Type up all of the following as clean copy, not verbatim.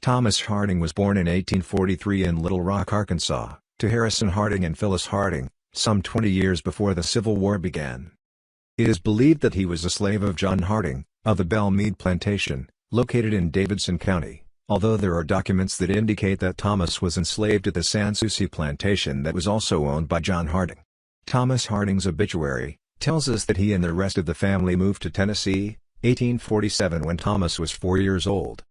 Thomas Harding was born in 1843 in Little Rock, Arkansas, to Harrison Harding and Phyllis Harding, some 20 years before the Civil War began. It is believed that he was a slave of John Harding, of the B.A.N.G plantation, located in Davidson County, although there are documents that indicate that Thomas was enslaved at the Sans Souci plantation that was also owned by John Harding. Thomas Harding's obituary tells us that he and the rest of the family moved to Tennessee, 1847, when Thomas was 4 years old.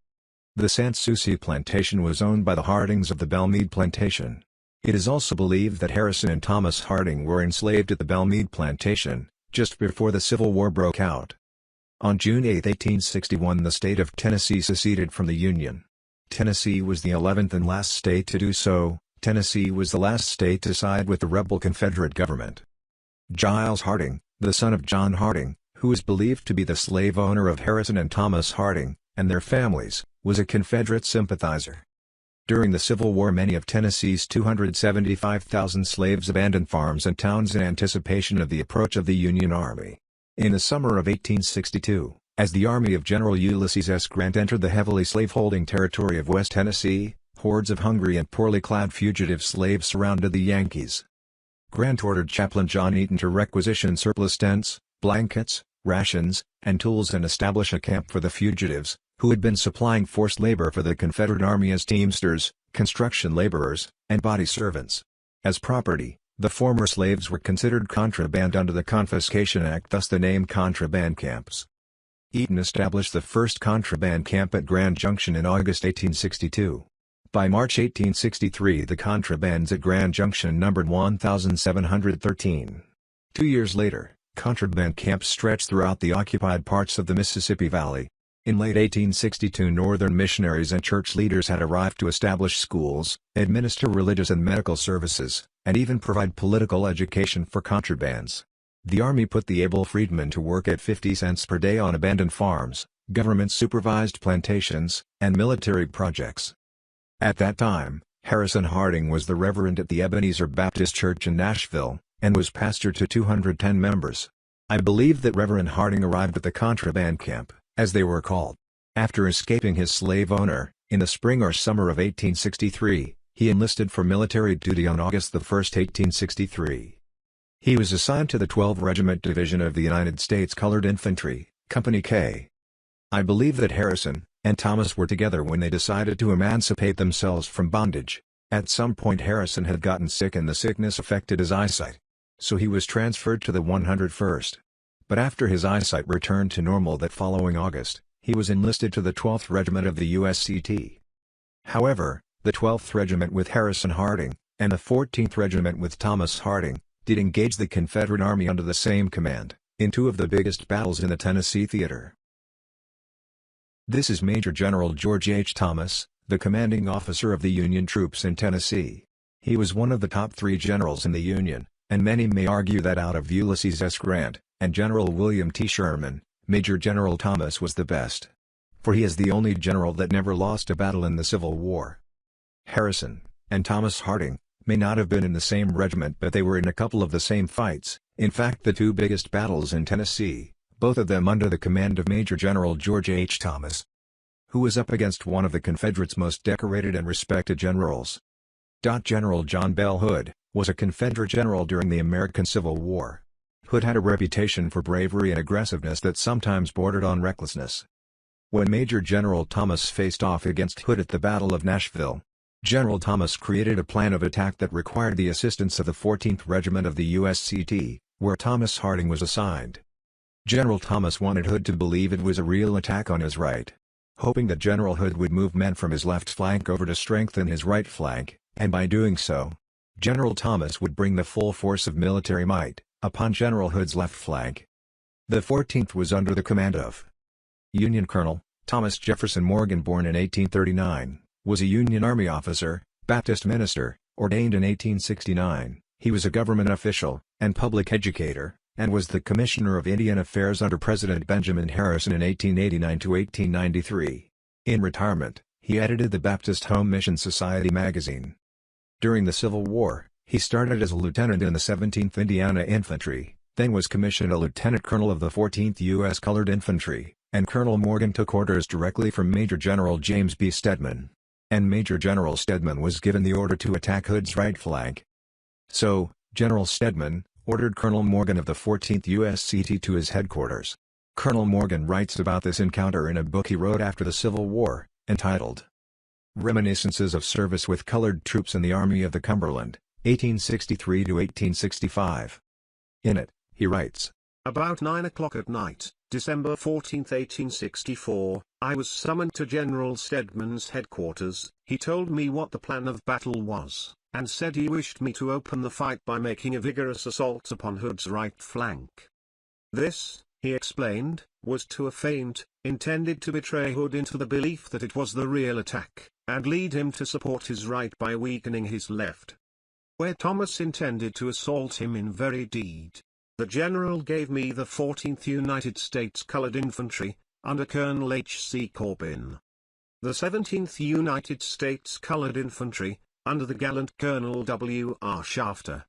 The Sans Souci plantation was owned by the Hardings of the B.A.N.G plantation. It is also believed that Harrison and Thomas Harding were enslaved at the B.A.N.G plantation, just before the Civil War broke out. On June 8, 1861, the state of Tennessee seceded from the Union. Tennessee was the 11th and last state to do so. Tennessee was the last state to side with the rebel Confederate government. Giles Harding, the son of John Harding, who is believed to be the slave owner of Harrison and Thomas Harding, and their families, was a Confederate sympathizer. During the Civil War, many of Tennessee's 275,000 slaves abandoned farms and towns in anticipation of the approach of the Union Army. In the summer of 1862, as the army of General Ulysses S. Grant entered the heavily slaveholding territory of West Tennessee, hordes of hungry and poorly clad fugitive slaves surrounded the Yankees. Grant ordered Chaplain John Eaton to requisition surplus tents, blankets, rations, and tools and establish a camp for the fugitives, who had been supplying forced labor for the Confederate Army as teamsters, construction laborers, and body servants. As property, the former slaves were considered contraband under the Confiscation Act, thus the name Contraband Camps. Eaton established the first contraband camp at Grand Junction in August 1862. By March 1863, the contrabands at Grand Junction numbered 1,713. 2 years later, contraband camps stretched throughout the occupied parts of the Mississippi Valley. In late 1862, Northern missionaries and church leaders had arrived to establish schools, administer religious and medical services, and even provide political education for contrabands. The Army put the able freedmen to work at 50 cents per day on abandoned farms, government-supervised plantations, and military projects. At that time, Harrison Harding was the reverend at the Ebenezer Baptist Church in Nashville, and was pastor to 210 members. I believe that Reverend Harding arrived at the contraband camp, as they were called, after escaping his slave owner. In the spring or summer of 1863, he enlisted for military duty on August 1, 1863. He was assigned to the 12th Regiment Division of the United States Colored Infantry, Company K. I believe that Harrison and Thomas were together when they decided to emancipate themselves from bondage. At some point Harrison had gotten sick and the sickness affected his eyesight. So he was transferred to the 101st. But after his eyesight returned to normal that following August, he was enlisted to the 12th Regiment of the USCT. However, the 12th Regiment with Harrison Harding, and the 14th Regiment with Thomas Harding, did engage the Confederate Army under the same command, in two of the biggest battles in the Tennessee theater. This is Major General George H. Thomas, the commanding officer of the Union troops in Tennessee. He was one of the top 3 generals in the Union, and many may argue that out of Ulysses S. Grant and General William T. Sherman, Major General Thomas was the best. For he is the only general that never lost a battle in the Civil War. Harrison and Thomas Harding may not have been in the same regiment, but they were in a couple of the same fights, in fact the 2 biggest battles in Tennessee, both of them under the command of Major General George H. Thomas, who was up against one of the Confederates' most decorated and respected generals. General John Bell Hood was a Confederate general during the American Civil War. Hood had a reputation for bravery and aggressiveness that sometimes bordered on recklessness. When Major General Thomas faced off against Hood at the Battle of Nashville, General Thomas created a plan of attack that required the assistance of the 14th Regiment of the USCT, where Thomas Harding was assigned. General Thomas wanted Hood to believe it was a real attack on his right, hoping that General Hood would move men from his left flank over to strengthen his right flank, and by doing so, General Thomas would bring the full force of military might upon General Hood's left flank. The 14th was under the command of Union Colonel Thomas Jefferson Morgan, born in 1839, was a Union Army officer, Baptist minister, ordained in 1869. He was a government official and public educator, and was the Commissioner of Indian Affairs under President Benjamin Harrison in 1889 to 1893. In retirement, he edited the Baptist Home Mission Society magazine. During the Civil War, he started as a lieutenant in the 17th Indiana Infantry, then was commissioned a lieutenant colonel of the 14th U.S. Colored Infantry, and Colonel Morgan took orders directly from Major General James B. Stedman. and Major General Stedman was given the order to attack Hood's right flank. So, General Stedman ordered Colonel Morgan of the 14th USCT to his headquarters. Colonel Morgan writes about this encounter in a book he wrote after the Civil War, entitled Reminiscences of Service with Colored Troops in the Army of the Cumberland, 1863–1865. In it, he writes, About 9 o'clock at night, December 14, 1864, I was summoned to General Stedman's headquarters. He told me what the plan of battle was, and said he wished me to open the fight by making a vigorous assault upon Hood's right flank. This, he explained, was to a feint, intended to betray Hood into the belief that it was the real attack, and lead him to support his right by weakening his left. Where Thomas intended to assault him in very deed. The general gave me the 14th United States Colored Infantry, under Colonel H.C. Corbin. The 17th United States Colored Infantry, under the gallant Colonel W.R. Shafter.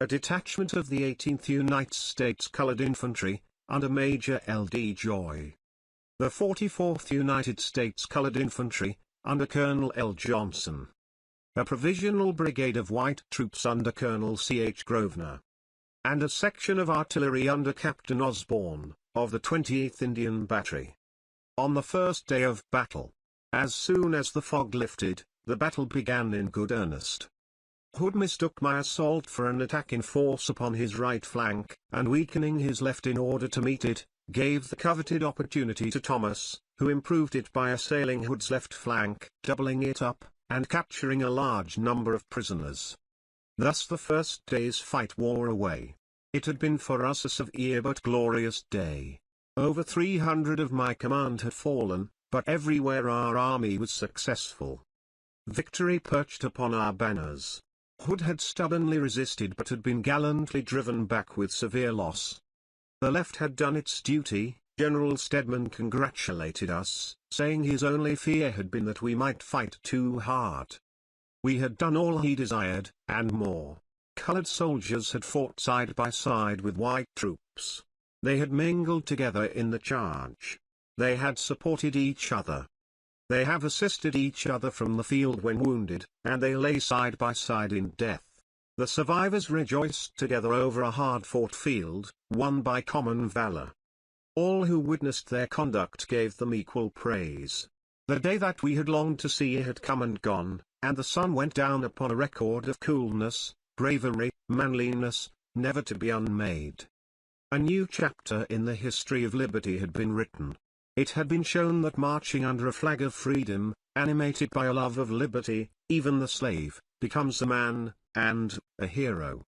A detachment of the 18th United States Colored Infantry, under Major L.D. Joy. The 44th United States Colored Infantry, under Colonel L. Johnson. A provisional brigade of white troops under Colonel C.H. Grosvenor. And a section of artillery under Captain Osborne, of the 28th Indian Battery. On the first day of battle, as soon as the fog lifted, the battle began in good earnest. Hood mistook my assault for an attack in force upon his right flank, and weakening his left in order to meet it, gave the coveted opportunity to Thomas, who improved it by assailing Hood's left flank, doubling it up, and capturing a large number of prisoners. Thus the first day's fight wore away. It had been for us a severe but glorious day. Over 300 of my command had fallen, but everywhere our army was successful. Victory perched upon our banners. Hood had stubbornly resisted but had been gallantly driven back with severe loss. The left had done its duty. General Stedman congratulated us, saying his only fear had been that we might fight too hard. We had done all he desired, and more. Colored soldiers had fought side by side with white troops. They had mingled together in the charge. They had supported each other. They have assisted each other from the field when wounded, and they lay side by side in death. The survivors rejoiced together over a hard-fought field, won by common valor. All who witnessed their conduct gave them equal praise. The day that we had longed to see had come and gone, and the sun went down upon a record of coolness, bravery, manliness, never to be unmade. A new chapter in the history of liberty had been written. It had been shown that marching under a flag of freedom, animated by a love of liberty, even the slave, becomes a man, and a hero.